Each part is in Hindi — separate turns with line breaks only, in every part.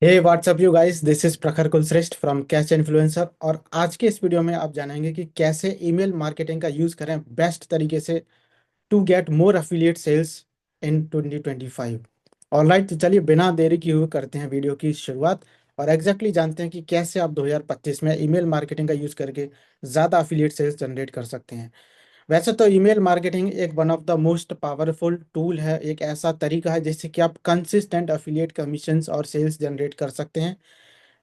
Hey what's up you guys, this is Prakhar Kulshreshtha from catch influencer. और आज के इस वीडियो में आप जानेंगे कि कैसे ईमेल मार्केटिंग का यूज करें बेस्ट तरीके से to get more affiliate sales in 2025। Alright, तो चलिए बिना देरी किए हुए करते हैं वीडियो की शुरुआत और एग्जैक्टली जानते हैं कि कैसे आप 2025 में ईमेल मार्केटिंग का यूज करके ज़्यादा अफिलिएट सेल्स जनरेट कर सकते हैं। वैसे तो ईमेल मार्केटिंग एक one of the most powerful tool है, एक ऐसा तरीका है जिससे कि आप कंसिस्टेंट अफिलिएट कमीशंस और सेल्स जनरेट कर सकते हैं।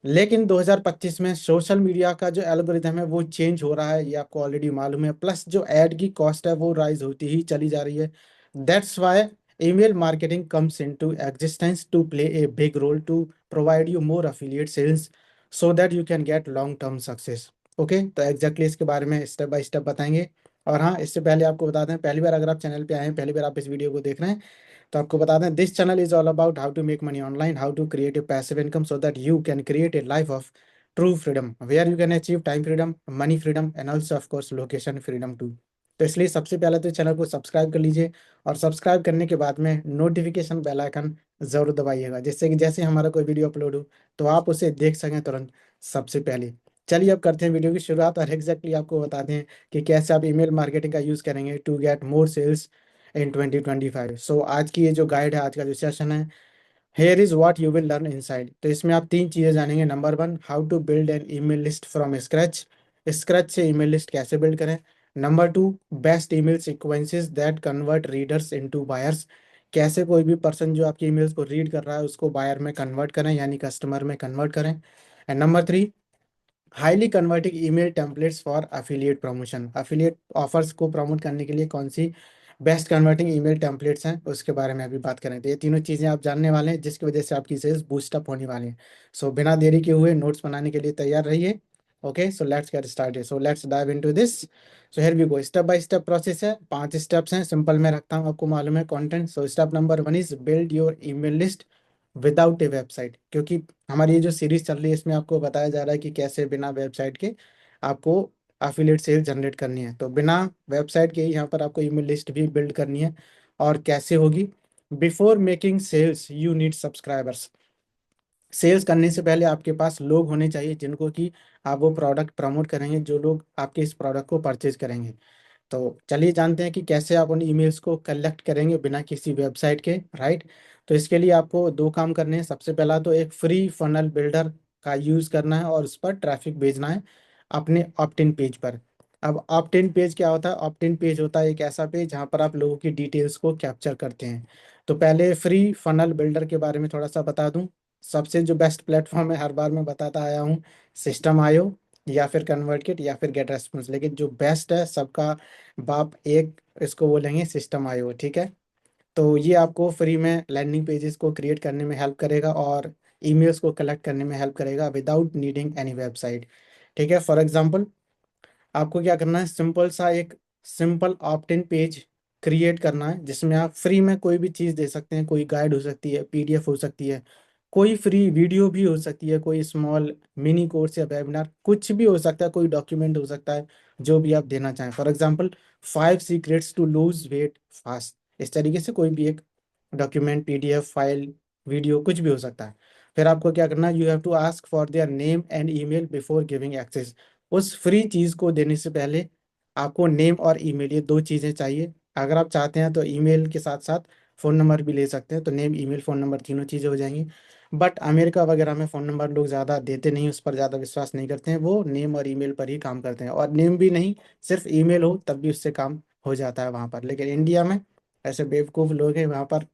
लेकिन 2025 में सोशल मीडिया का जो एल्गोरिथम है वो चेंज हो रहा है, ये आपको ऑलरेडी मालूम है। प्लस जो ऐड की कॉस्ट है वो राइज होती ही चली जा रही है। That's why email marketing comes into existence to play a big role to provide you more affiliate sales so that you can get long term success. Okay, तो एग्जैक्टली इसके बारे में स्टेप बाय स्टेप बताएंगे। और हाँ, इससे पहले आपको बता दें, पहली बार अगर आप चैनल पे आए हैं, पहली बार आप इस वीडियो को देख रहे हैं, तो आपको बता दें this channel is all about how to make money online, how to create a passive income so that you can create a life of true freedom where you can achieve time freedom, money freedom and also of course location freedom too. तो इसलिए सबसे पहले तो चैनल को सब्सक्राइब कर लीजिए और सब्सक्राइब करने के बाद में नोटिफिकेशन बेल आइकन जरूर दबाइएगा, जिससे कि जैसे हमारा कोई वीडियो अपलोड हो तो आप उसे देख सकें तुरंत सबसे पहले। चलिए अब करते हैं वीडियो की शुरुआत और एग्जैक्टली आपको बता दें कि कैसे आप ईमेल मार्केटिंग का यूज़ करेंगे to get more sales in 2025। सो आज की ये जो गाइड है, आज का जो सेशन है, here is what you will learn inside. तो इसमें आप तीन चीज़ें जानेंगे। Number one, how to build an email list from scratch, scratch से ईमेल लिस्ट कैसे बिल्ड करें। Number two, best email sequences that convert readers into buyers, कैसे कोई भी पर्सन जो आपकी ईमेल्स को रीड कर रहा है उसको बायर में कन्वर्ट करें, यानी कस्टमर में कन्वर्ट करें। And number three, highly converting email templates for affiliate promotion, affiliate offers को प्रमोट करने के लिए कौन सी बेस्ट कन्वर्टिंग ईमेल टेम्पलेट्स हैं उसके बारे में अभी बात करें। तो ये तीनों चीज़ें आप जानने वाले हैं जिसकी वजह से आपकी सेल्स बूस्टअप होने वाली हैं। सो बिना देरी के हुए नोट्स बनाने के लिए तैयार रहिए। Okay, so let's get started, so let's dive into this. So here we go, step by step process है, 5 स्टेप्स हैं, सिंपल में रखता हूँ, आपको मालूम है content. So step number one is build your email list without A website, क्योंकि हमारी ये जो सीरीज चल रही है इसमें आपको बताया जा रहा है कि कैसे बिना वेबसाइट के आपको अफिलिएट सेल जनरेट करनी है। तो बिना वेबसाइट के ही यहाँ पर आपको ईमेल लिस्ट भी बिल्ड करनी है। और कैसे होगी? Before making sales you need subscribers, sales करने से पहले आपके पास लोग होने चाहिए जिनको कि आप वो प्रोडक्ट प्रमोट करेंगे, जो लोग आपके इस प्रोडक्ट को परचेज करेंगे। तो चलिए जानते हैं कि कैसे आप उन ईमेल्स को कलेक्ट करेंगे बिना किसी वेबसाइट के, राइट। तो इसके लिए आपको दो काम करने हैं। सबसे पहला तो एक फ्री फनल बिल्डर का यूज़ करना है और उस पर ट्रैफिक भेजना है अपने ऑप्ट इन पेज पर। अब ऑप्ट इन पेज क्या होता है? ऑप्ट इन पेज होता है एक ऐसा पेज जहाँ पर आप लोगों की डिटेल्स को कैप्चर करते हैं। तो पहले फ्री फनल बिल्डर के बारे में थोड़ा सा बता दूं। सबसे जो बेस्ट प्लेटफॉर्म है, हर बार मैं बताता आया हूँ, सिस्टम आयो या फिर कन्वर्टकिट या फिर गेट रेस्पॉन्स, लेकिन जो बेस्ट है सबका बाप एक, इसको बोलेंगे सिस्टम आईओ, ठीक है। तो ये आपको फ्री में लैंडिंग पेजेस को क्रिएट करने में हेल्प करेगा और ईमेल्स को कलेक्ट करने में हेल्प करेगा विदाउट नीडिंग एनी वेबसाइट, ठीक है। फॉर एग्जांपल, आपको क्या करना है, सिंपल सा एक simple opt in page create करना है जिसमें आप फ्री में कोई भी चीज़ दे सकते हैं। कोई गाइड हो सकती है, पीडीएफ हो सकती है, कोई फ्री वीडियो भी हो सकती है, कोई स्मॉल मिनी कोर्स या वेबिनार, कुछ भी हो सकता है, कोई डॉक्यूमेंट हो सकता है, जो भी आप देना चाहें। For example, 5 secrets to lose weight fast, इस तरीके से कोई भी एक डॉक्यूमेंट, पीडीएफ फाइल, वीडियो, कुछ भी हो सकता है। फिर आपको क्या करना है, you have to ask for their name and email before giving access. उस फ्री चीज़ को देने से पहले आपको नेम और ईमेल, ये दो चीज़ें चाहिए। अगर आप चाहते हैं तो ईमेल के साथ साथ फ़ोन नंबर भी ले सकते हैं, तो नेम, ईमेल, फ़ोन नंबर, तीनों चीज़ें हो जाएंगी। बट अमेरिका वगैरह में फ़ोन नंबर लोग ज़्यादा देते नहीं, उस पर ज़्यादा विश्वास नहीं करते हैं, वो नेम और ईमेल पर ही काम करते हैं। और नेम भी नहीं, सिर्फ ईमेल हो तब भी उससे काम हो जाता है वहाँ पर। लेकिन इंडिया में ऐसे बेवकूफ़ लोग हैं, वहाँ पर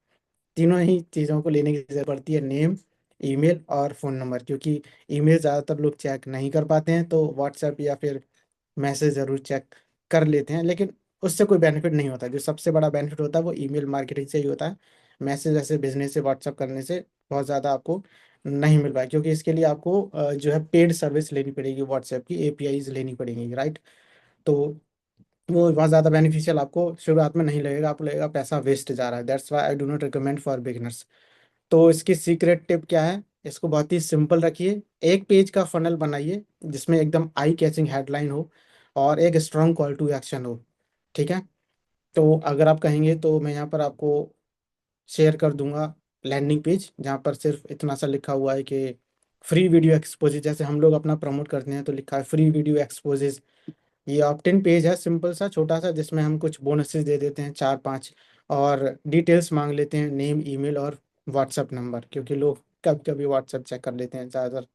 तीनों ही चीज़ों को लेने की जरूरत पड़ती है, नेम, ईमेल और फ़ोन नंबर, क्योंकि ईमेल ज़्यादातर लोग चेक नहीं कर पाते हैं, तो व्हाट्सएप या फिर मैसेज ज़रूर चेक कर लेते हैं, लेकिन उससे कोई बेनिफिट नहीं होता। जो सबसे बड़ा बेनिफिट होता है वो ईमेल मार्केटिंग से ही होता है। मैसेज ऐसे भेजने से, व्हाट्सएप करने से बहुत ज़्यादा आपको नहीं मिल पाए, क्योंकि इसके लिए आपको जो है पेड सर्विस लेनी पड़ेगी, व्हाट्सएप की एपीआईज लेनी पड़ेंगी, राइट। तो वो बहुत ज़्यादा बेनिफिशियल आपको शुरुआत में नहीं लगेगा, आपको लगेगा पैसा वेस्ट जा रहा है। That's Y I do not recommend for beginners. तो इसकी सीक्रेट टिप क्या है? इसको बहुत ही सिंपल रखिए। एक पेज का फनल बनाइए जिसमें एकदम आई कैचिंग हेडलाइन हो और एक स्ट्रॉन्ग कॉल टू एक्शन हो, ठीक है। तो अगर आप कहेंगे तो मैं यहाँ पर आपको शेयर कर दूंगा लैंडिंग पेज जहाँ पर सिर्फ इतना सा लिखा हुआ है कि फ्री वीडियो एक्सपोजेज, जैसे हम लोग अपना प्रमोट करते हैं तो लिखा है फ्री वीडियो एक्सपोजेज। ये ऑप्ट इन पेज है, सिंपल सा छोटा सा, जिसमें हम कुछ बोनसेस दे देते हैं 4-5, और डिटेल्स मांग लेते हैं, नेम, ईमेल और व्हाट्सएप नंबर, क्योंकि लोग कभी कभी व्हाट्सएप चेक कर लेते हैं, ज़्यादातर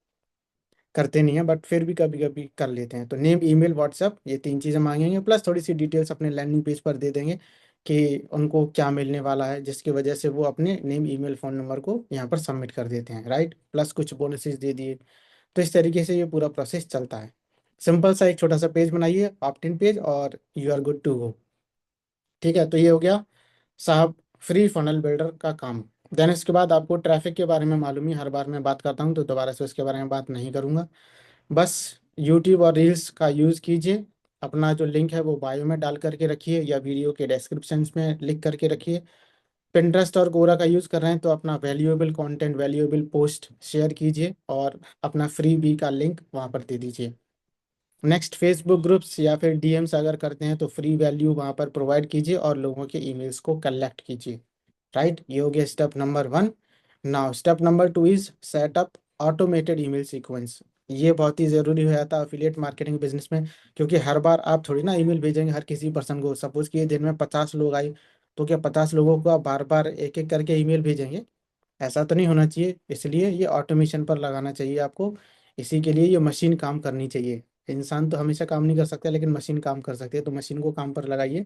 करते नहीं है बट फिर भी कभी कभी कर लेते हैं। तो नेम, ईमेल, व्हाट्सएप, ये 3 चीज़ें मांगेंगे, प्लस थोड़ी सी डिटेल्स अपने लैंडिंग पेज पर दे देंगे कि उनको क्या मिलने वाला है, जिसकी वजह से वो अपने नेम, ईमेल, फ़ोन नंबर को यहाँ पर सबमिट कर देते हैं, राइट। प्लस कुछ बोनसेस दे दिए। तो इस तरीके से ये पूरा प्रोसेस चलता है। सिंपल सा एक छोटा सा पेज बनाइए, ऑप्ट इन पेज, और you are good to go. ठीक है, तो ये हो गया साहब फ्री फनल बिल्डर का काम। देन इसके बाद आपको ट्रैफिक के बारे में मालूम ही, हर बार मैं बात करता हूँ तो दोबारा से उसके बारे में बात नहीं करूँगा। बस यूट्यूब और रील्स का यूज़ कीजिए। अपना जो लिंक है वो बायो में डाल करके रखिए, या वीडियो के डिस्क्रिप्शन में लिख करके रखिए। पिंटरेस्ट और कोरा का यूज़ कर रहे हैं तो अपना valuable content, valuable post share कीजिए, और अपना फ्री बी का लिंक वहाँ पर दे दीजिए। नेक्स्ट, फेसबुक ग्रुप्स या फिर डीएम्स अगर करते हैं तो फ्री वैल्यू वहाँ पर प्रोवाइड कीजिए और लोगों के ईमेल्स को कलेक्ट कीजिए, राइट। ये हो गया step number 1। Now step number 2 is setup automated email sequence. ये बहुत ही ज़रूरी हो जाता है अफिलिएट मार्केटिंग बिजनेस में, क्योंकि हर बार आप थोड़ी ना ईमेल भेजेंगे हर किसी पर्सन को। सपोज कि दिन में 50 लोग आए, तो क्या 50 लोगों को आप बार बार एक एक करके ईमेल भेजेंगे? ऐसा तो नहीं होना चाहिए। इसलिए ये ऑटोमेशन पर लगाना चाहिए आपको। इसी के लिए ये मशीन काम करनी चाहिए। इंसान तो हमेशा काम नहीं कर सकता, लेकिन मशीन काम कर सकती है, तो मशीन को काम पर लगाइए।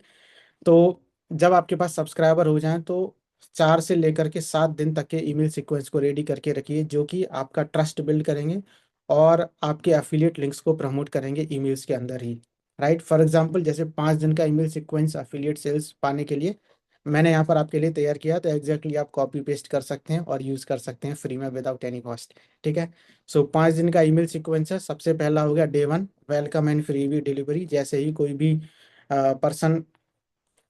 तो जब आपके पास सब्सक्राइबर हो जाएं तो 4 से लेकर के 7 दिन तक के ईमेल सीक्वेंस को रेडी करके रखिए, जो कि आपका ट्रस्ट बिल्ड करेंगे और आपके एफिलिएट लिंक्स को प्रमोट करेंगे ईमेल्स के अंदर ही, राइट। फॉर एग्जांपल, जैसे 5 दिन का ईमेल सीक्वेंस एफिलिएट सेल्स पाने के लिए मैंने यहाँ पर आपके लिए तैयार किया, तो एग्जैक्टली आप कॉपी पेस्ट कर सकते हैं और यूज़ कर सकते हैं फ्री में विदाउट एनी कॉस्ट। ठीक है। सो 5 दिन का ईमेल सीक्वेंस है। सबसे पहला हो गया day 1, welcome and free delivery. जैसे ही कोई भी person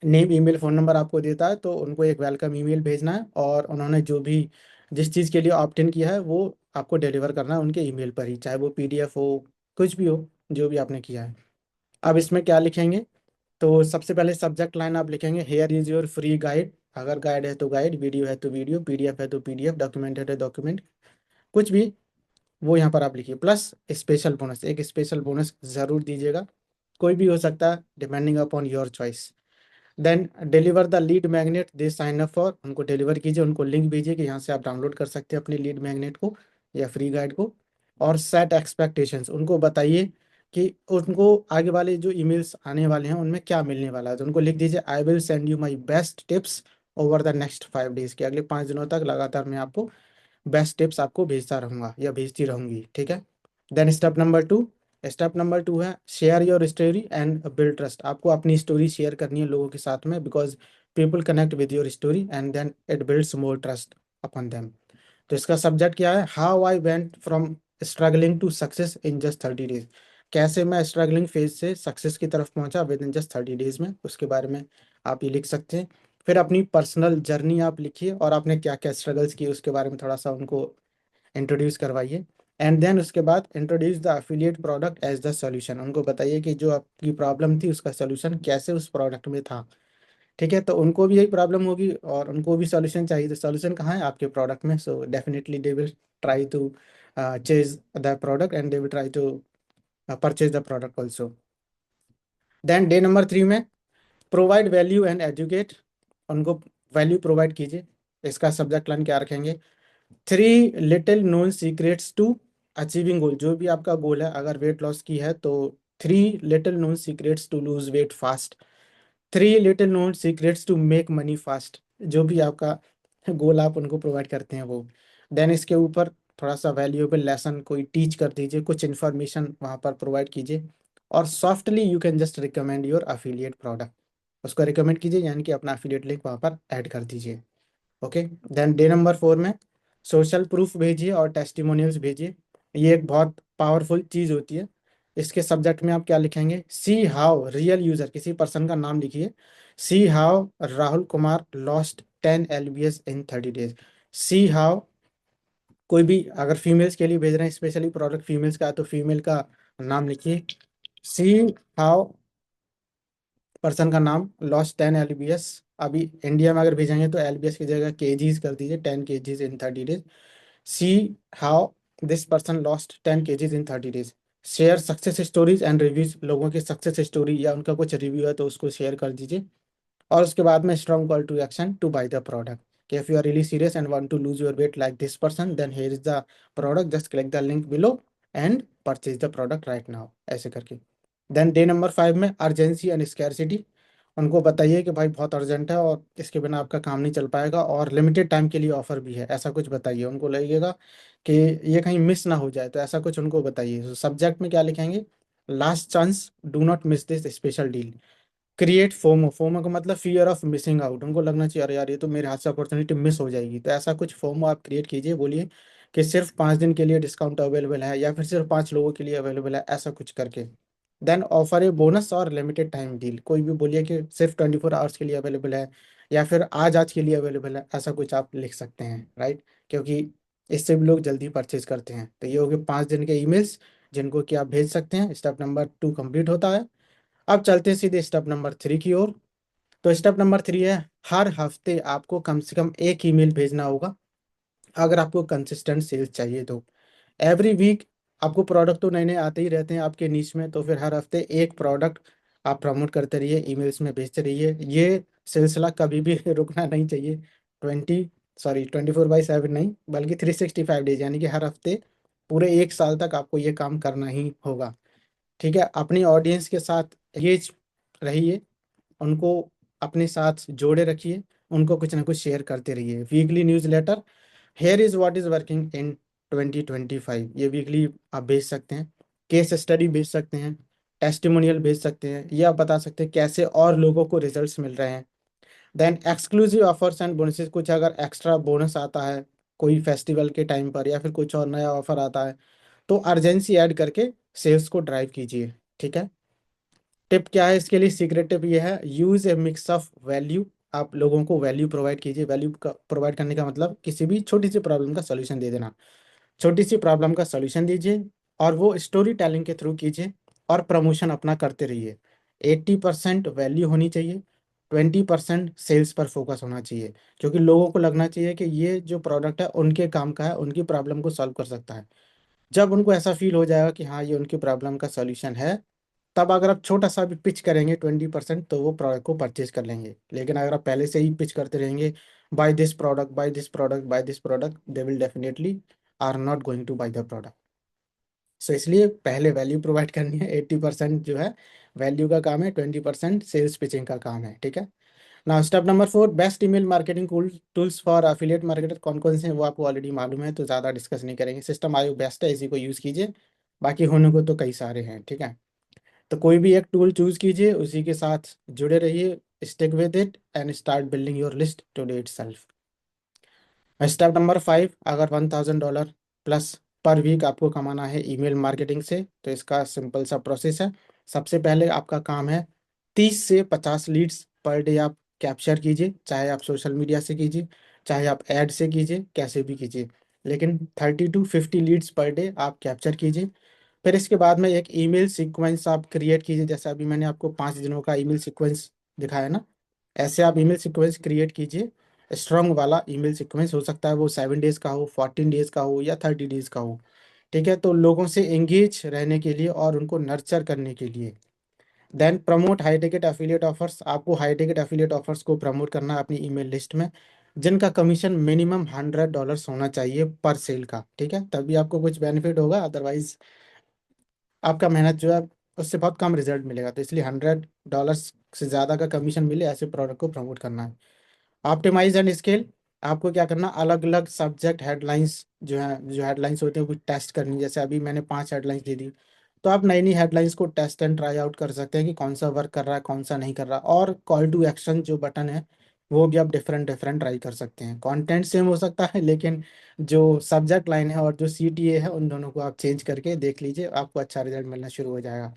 name, email, phone number आपको देता है तो उनको एक वेलकम ईमेल भेजना है, और उन्होंने जो भी जिस चीज़ के लिए ऑप्ट इन किया है वो आपको डिलीवर करना है उनके ईमेल पर ही, चाहे वो पीडीएफ हो, कुछ भी हो, जो भी आपने किया है। अब इसमें क्या लिखेंगे? तो सबसे पहले सब्जेक्ट लाइन आप लिखेंगे here is your free guide. अगर गाइड है तो गाइड, वीडियो है तो वीडियो, पीडीएफ है तो पीडीएफ, डॉक्यूमेंट है तो डॉक्यूमेंट, कुछ भी वो यहाँ पर आप लिखिए। प्लस स्पेशल बोनस, एक स्पेशल बोनस ज़रूर दीजिएगा, कोई भी हो सकता है, depending upon your choice. Then deliver the lead magnet they sign up for. उनको डिलीवर कीजिए, उनको लिंक भेजिए कि यहाँ से आप डाउनलोड कर सकते हैं अपने लीड मैग्नेट को या फ्री गाइड को। और सेट एक्सपेक्टेशंस, उनको बताइए कि उनको आगे वाले जो ईमेल्स आने वाले हैं उनमें क्या मिलने वाला है। तो उनको लिख दीजिए I will send you my best tips over the next 5 days, के अगले 5 दिनों तक लगातार मैं आपको बेस्ट टिप्स आपको भेजता रहूँगा या भेजती रहूँगी। ठीक है। देन स्टेप नंबर 2 है share your story and build trust. आपको अपनी स्टोरी शेयर करनी है लोगों के साथ में, because people connect with your story and then it builds more trust upon them. तो इसका सब्जेक्ट क्या है? How I went from struggling to success in just 30 days. कैसे मैं स्ट्रगलिंग फेज से सक्सेस की तरफ पहुंचा विद इन जस्ट 30 डेज में, उसके बारे में आप ये लिख सकते हैं। फिर अपनी पर्सनल जर्नी आप लिखिए, और आपने क्या क्या स्ट्रगल्स किए उसके बारे में थोड़ा सा उनको इंट्रोड्यूस करवाइए। एंड देन उसके बाद introduce the affiliate product as the solution. उनको बताइए कि जो आपकी प्रॉब्लम थी उसका सॉल्यूशन कैसे उस प्रोडक्ट में था। ठीक है, तो उनको भी यही प्रॉब्लम होगी और उनको भी सॉल्यूशन चाहिए, तो सॉल्यूशन कहाँ है? आपके प्रोडक्ट में। So definitely they will try to chase the product and they will try to purchase the product also. Then day number 3 में प्रोवाइड वैल्यू एंड एजुकेट। उनको वैल्यू प्रोवाइड कीजिए। इसका सब्जेक्ट लाइन क्या रखेंगे? 3 little known secrets to achieving goal. जो भी आपका गोल है, अगर वेट लॉस की है तो 3 little known secrets to lose weight fast, 3 little known secrets to make money fast. जो भी आपका गोल आप उनको प्रोवाइड करते हैं वो। देन इसके ऊपर थोड़ा सा वैल्यूएबल लेसन कोई टीच कर दीजिए, कुछ इन्फॉर्मेशन वहाँ पर प्रोवाइड कीजिए, और softly you can just recommend your affiliate product. उसको रिकमेंड कीजिए, यानी कि अपना अफिलिएट लिंक वहाँ पर ऐड कर दीजिए। ओके। देन डे नंबर 4 में सोशल प्रूफ भेजिए और टेस्टिमोनियल्स भेजिए। ये एक बहुत पावरफुल चीज़ होती है। इसके सब्जेक्ट में आप क्या लिखेंगे? सी हाउ रियल यूज़र, किसी पर्सन का नाम लिखिए। See how Rahul Kumar lost 10 LBS in 30 days. See how, कोई भी अगर फीमेल्स के लिए भेज रहे हैं, स्पेशली प्रोडक्ट फीमेल्स का है, तो फीमेल का नाम लिखिए। सी हाउ, पर्सन का नाम, लॉस्ट 10 LBS अभी इंडिया में अगर भेजेंगे तो एलबीएस की जगह केजीज कर दीजिए, 10 kgs in 30 days। See how this person lost 10 kgs in 30 days। Share success stories and reviews, लोगों की सक्सेस स्टोरी या उनका कुछ रिव्यू है तो उसको शेयर कर दीजिए। और उसके बाद में strong call to action to buy the product, कि if you are really serious and want to lose your weight like this person then here is the product, just click the link below and purchase the product right now, ऐसे करके। देन डे नंबर 5 में अर्जेंसी एंड स्कैरसिटी, उनको बताइए कि भाई बहुत अर्जेंट है और इसके बिना आपका काम नहीं चल पाएगा और लिमिटेड टाइम के लिए ऑफर भी है, ऐसा कुछ बताइए। उनको लगेगा कि ये कहीं मिस ना हो जाए, तो ऐसा कुछ उनको बताइए। सब्जेक्ट में क्या लिखेंगे? Last chance, do not miss this special deal. Create FOMO, FOMO का मतलब फियर ऑफ मिसिंग आउट, उनको लगना चाहिए अरे यार ये तो मेरे हाथ से अपॉर्चुनिटी मिस हो जाएगी, तो ऐसा कुछ फोमो आप क्रिएट कीजिए। बोलिए कि सिर्फ 5 दिन के लिए डिस्काउंट अवेलेबल है या फिर सिर्फ 5 लोगों के लिए अवेलेबल है, ऐसा कुछ करके। देन ऑफर ए बोनस और लिमिटेड टाइम डील, कोई भी बोलिए कि सिर्फ 24 आवर्स के लिए अवेलेबल है या फिर आज आज के लिए अवेलेबल है, ऐसा कुछ आप लिख सकते हैं, राइट? क्योंकि इससे भी लोग जल्दी परचेज करते हैं। तो ये हो गए 5 दिन के ईमेल्स जिनको कि आप भेज सकते हैं। स्टेप नंबर 2 कंप्लीट होता है। अब चलते हैं सीधे स्टेप नंबर 3 की ओर। तो स्टेप नंबर 3 है, हर हफ्ते आपको कम से कम एक ईमेल भेजना होगा अगर आपको कंसिस्टेंट सेल्स चाहिए तो। एवरी वीक आपको प्रोडक्ट तो नए नए आते ही रहते हैं आपके नीच में, तो फिर हर हफ्ते एक प्रोडक्ट आप प्रमोट करते रहिए, ईमेल्स में भेजते रहिए। ये सिलसिला कभी भी रुकना नहीं चाहिए। 24/7 नहीं, बल्कि 365 डेज, यानी कि हर हफ्ते पूरे 1 साल तक आपको ये काम करना ही होगा। ठीक है, अपनी ऑडियंस के साथ ये रहिए, उनको अपने साथ जोड़े रखिए, उनको कुछ ना कुछ शेयर करते रहिए। Weekly newsletter, here is what is working in 2025, ये वीकली आप भेज सकते हैं। केस स्टडी भेज सकते हैं, टेस्टिमोनियल भेज सकते हैं, ये आप बता सकते हैं कैसे और लोगों को रिजल्ट्स मिल रहे हैं। Then exclusive offers and bonuses, कुछ अगर एक्स्ट्रा बोनस आता है कोई फेस्टिवल के टाइम पर या फिर कुछ और नया ऑफर आता है तो अर्जेंसी ऐड करके सेल्स को ड्राइव कीजिए। ठीक है, टिप क्या है इसके लिए? सीक्रेट टिप ये है, use A mix of value. आप लोगों को वैल्यू प्रोवाइड कीजिए। वैल्यू का प्रोवाइड करने का मतलब किसी भी छोटी सी प्रॉब्लम का सोल्यूशन दे देना। छोटी सी प्रॉब्लम का सोल्यूशन दीजिए और वो स्टोरी टेलिंग के थ्रू कीजिए और प्रमोशन अपना करते रहिए। 80% वैल्यू होनी चाहिए, 20% सेल्स पर फोकस होना चाहिए, क्योंकि लोगों को लगना चाहिए कि ये जो प्रोडक्ट है उनके काम का है, उनकी प्रॉब्लम को सॉल्व कर सकता है। जब उनको ऐसा फील हो जाएगा कि हाँ ये उनकी प्रॉब्लम का सोल्यूशन है, तब अगर आप छोटा सा भी पिच करेंगे 20% तो वो प्रोडक्ट को परचेज कर लेंगे। लेकिन अगर आप पहले से ही पिच करते रहेंगे, buy this product, buy this product, buy this product, they will definitely are not going to buy the product. So इसलिए पहले वैल्यू प्रोवाइड करनी है। 80% जो है वैल्यू का काम है, 20% सेल्स पिचिंग का काम है। ठीक है, now step number 4, best email marketing tools for affiliate marketer. कौन कौन से हैं वो आपको ऑलरेडी मालूम है, तो ज़्यादा डिस्कस नहीं करेंगे। सिस्टम आयो बेस्ट है, इसी को यूज़ कीजिए, बाकी होने को तो कई सारे हैं। ठीक है, तो कोई भी एक टूल चूज कीजिए, उसी के साथ जुड़े रहिए, stick with it and start building your list today itself. Step number 5, अगर $1000 प्लस पर वीक आपको कमाना है ईमेल मार्केटिंग से, तो इसका सिंपल सा प्रोसेस है। सबसे पहले आपका काम है 30 से 50 लीड्स पर डे आप कैप्चर कीजिए, चाहे आप सोशल मीडिया से कीजिए, चाहे आप ऐड से कीजिए, कैसे भी कीजिए, लेकिन 30 to 50 लीड्स पर डे आप कैप्चर कीजिए। फिर इसके बाद में एक ईमेल सीक्वेंस आप क्रिएट कीजिए, जैसे अभी मैंने आपको 5 दिनों का ईमेल सीक्वेंस दिखाया ना, ऐसे आप ईमेल सीक्वेंस क्रिएट कीजिए। स्ट्रॉन्ग वाला ईमेल सीक्वेंस हो सकता है वो 7 डेज का हो, 14 डेज का हो या 30 डेज का हो। ठीक है, तो लोगों से एंगेज रहने के लिए और उनको नर्चर करने के लिए। Then promote high ticket affiliate offers, आपको हाई टिकट एफिलिएट ऑफर्स को प्रमोट करना है अपनी ईमेल लिस्ट में, जिनका कमीशन मिनिमम $100 होना चाहिए पर सेल का। ठीक है, तभी आपको कुछ बेनिफिट होगा, अदरवाइज आपका मेहनत जो है उससे बहुत कम रिजल्ट मिलेगा। तो इसलिए $100 से ज़्यादा का कमीशन मिले ऐसे प्रोडक्ट को प्रमोट करना है। ऑप्टिमाइज एंड स्केल, आपको क्या करना, अलग अलग सब्जेक्ट हेडलाइंस जो है, जो हेडलाइंस होते हैं वो टेस्ट करनी। जैसे अभी मैंने 5 हेडलाइंस दे दी, तो आप नई नई हेडलाइंस को टेस्ट एंड ट्राई आउट कर सकते हैं कि कौन सा वर्क कर रहा है, कौन सा नहीं कर रहा। और कॉल टू एक्शन जो बटन है वो भी आप डिफरेंट डिफरेंट ट्राई कर सकते हैं। कंटेंट सेम हो सकता है, लेकिन जो सब्जेक्ट लाइन है और जो सीटीए है उन दोनों को आप चेंज करके देख लीजिए, आपको अच्छा रिजल्ट मिलना शुरू हो जाएगा।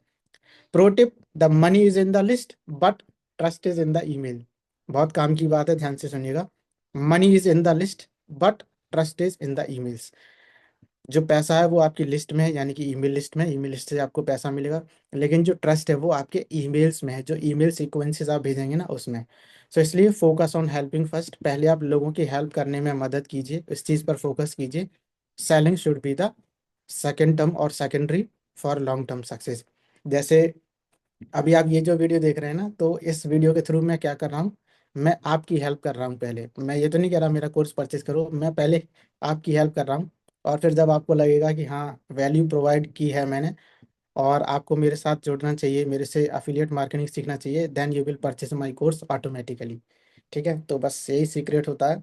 Pro tip, the money is in the list but trust is in the email. बहुत काम की बात है, ध्यान से सुनिएगा। Money is in the list but trust is in the emails. जो पैसा है वो आपकी लिस्ट में है, यानी कि ईमेल लिस्ट में, ईमेल लिस्ट से आपको पैसा मिलेगा। लेकिन जो ट्रस्ट है वो आपके ईमेल्स में है, जो ईमेल सीक्वेंसेस आप भेजेंगे ना उसमें। सो इसलिए फोकस ऑन हेल्पिंग फर्स्ट, पहले आप लोगों की हेल्प करने में मदद कीजिए, इस चीज़ पर फोकस कीजिए। Selling should be the second term और secondary for long term success. जैसे अभी आप ये जो वीडियो देख रहे हैं ना, तो इस वीडियो के थ्रू मैं क्या कर रहा हूँ, मैं आपकी हेल्प कर रहा हूँ। पहले मैं ये तो नहीं कह रहा मेरा कोर्स परचेज करो, मैं पहले आपकी हेल्प कर रहा हूँ। और फिर जब आपको लगेगा कि हाँ वैल्यू प्रोवाइड की है मैंने, और आपको मेरे साथ जुड़ना चाहिए, मेरे से अफिलिएट मार्केटिंग सीखना चाहिए, then you will purchase my course automatically. ठीक है, तो बस यही सीक्रेट होता है।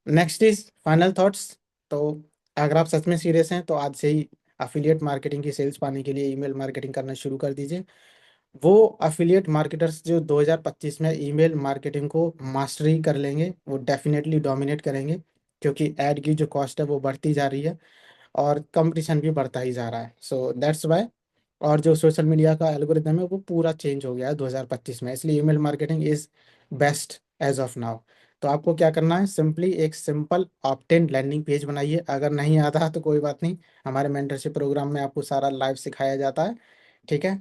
Next is final thoughts. तो अगर आप सच में सीरियस हैं तो आज से ही अफिलिएट मार्केटिंग की सेल्स पाने के लिए ईमेल मार्केटिंग करना शुरू कर दीजिए। वो अफिलिएट मार्केटर्स जो 2025 में ईमेल मार्केटिंग को मास्टरी कर लेंगे, वो डेफिनेटली डोमिनेट करेंगे, क्योंकि ऐड की जो कॉस्ट है वो बढ़ती जा रही है और कंपटीशन भी बढ़ता ही जा रहा है। So that's why. और जो सोशल मीडिया का एल्गोरिदम है वो पूरा चेंज हो गया है 2025 में, इसलिए email marketing is best as of now. तो आपको क्या करना है, सिंपली एक सिंपल ऑप्टेन लैंडिंग पेज बनाइए। अगर नहीं आता तो कोई बात नहीं, हमारे मेंटरशिप प्रोग्राम में आपको सारा लाइव सिखाया जाता है। ठीक है,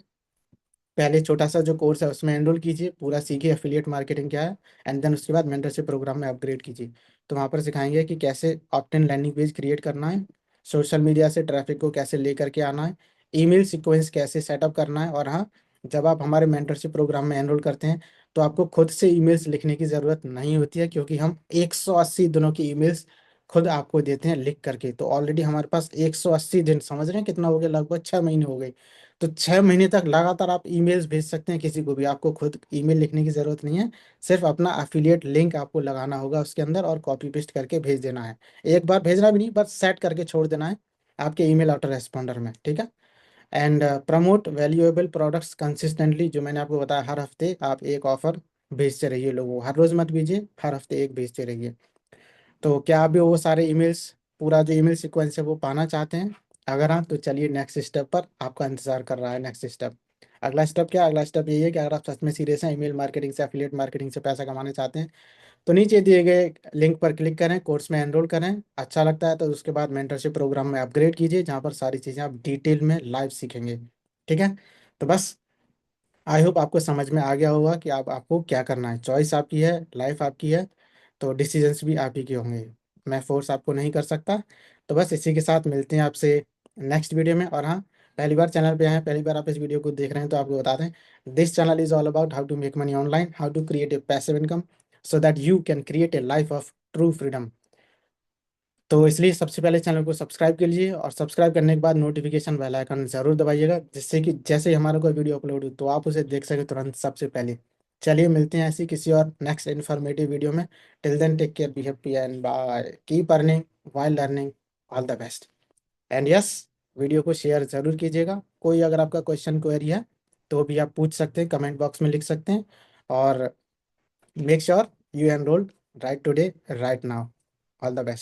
पहले छोटा सा जो कोर्स है उसमें एनरोल कीजिए, पूरा सीखिए एफिलिएट मार्केटिंग क्या है, एंड देन उसके बाद मेंटरशिप प्रोग्राम में अपग्रेड कीजिए। तो वहाँ पर सिखाएंगे कि कैसे ऑप्टेन लैंडिंग पेज क्रिएट करना है, सोशल मीडिया से ट्रैफिक को कैसे लेकर के आना है, ईमेल सीक्वेंस कैसे सेटअप करना है। और हाँ, जब आप हमारे मेंटरशिप प्रोग्राम में एनरोल करते हैं तो आपको खुद से ईमेल्स लिखने की ज़रूरत नहीं होती है, क्योंकि हम 180 दिनों की ईमेल्स खुद आपको देते हैं लिख करके। तो ऑलरेडी हमारे पास 180 दिन, समझ रहे हैं कितना हो गया, लगभग 6 महीने हो गए। तो 6 महीने तक लगातार आप ईमेल्स भेज सकते हैं किसी को भी, आपको खुद ईमेल लिखने की ज़रूरत नहीं है। सिर्फ अपना अफिलिएट लिंक आपको लगाना होगा उसके अंदर और कॉपी पेस्ट करके भेज देना है। एक बार भेजना भी नहीं, बस सेट करके छोड़ देना है आपके ईमेल ऑटो रेस्पॉन्डर में। ठीक है, and promote valuable products consistently, जो मैंने आपको बताया, हर हफ्ते आप एक ऑफर भेजते रहिए लोगों को, हर रोज़ मत भेजिए, हर हफ्ते एक भेजते रहिए। तो क्या आप भी वो सारे ईमेल्स, पूरा जो ईमेल सीक्वेंस है वो पाना चाहते हैं? अगर हाँ तो चलिए नेक्स्ट स्टेप पर आपका इंतजार कर रहा है। नेक्स्ट स्टेप, अगला स्टेप क्या, अगला स्टेप यही है कि अगर आप सच में सीरियस हैं, ईमेल मार्केटिंग से, एफिलिएट मार्केटिंग से पैसा कमाना चाहते हैं, तो नीचे दिए गए लिंक पर क्लिक करें, कोर्स में एनरोल करें। अच्छा लगता है तो उसके बाद मेंटरशिप प्रोग्राम में अपग्रेड कीजिए, जहाँ पर सारी चीज़ें आप डिटेल में लाइव सीखेंगे। ठीक है, तो बस आई होप आपको समझ में आ गया होगा कि आप आपको क्या करना है। चॉइस आपकी है, लाइफ आपकी है, तो डिसीजंस भी आप ही के होंगे। मैं फोर्स आपको नहीं कर सकता। तो बस इसी के साथ मिलते हैं आपसे नेक्स्ट वीडियो में। और हाँ, पहली बार चैनल पे आए, पहली बार आप इस वीडियो को देख रहे हैं, तो आपको बता दें, this channel is all about how to make money online, how to create a passive income, so that you can create a life of true freedom. तो इसलिए सबसे पहले चैनल को सब्सक्राइब कर लीजिए, और सब्सक्राइब करने के बाद नोटिफिकेशन बेल आइकन जरूर दबाइएगा, जिससे कि जैसे ही हमारा कोई वीडियो अपलोड हो तो आप उसे देख सके तुरंत सबसे पहले। चलिए मिलते हैं ऐसी किसी और नेक्स्ट इन्फॉर्मेटिव वीडियो में। Till then take care, be happy and bye, keep earning while learning, all the best. And yes, video को शेयर जरूर कीजिएगा। कोई अगर आपका क्वेश्चन क्वेरी है तो भी आप पूछ सकते हैं, कमेंट बॉक्स में लिख सकते हैं। और make sure you enrolled right today, right now. All the best.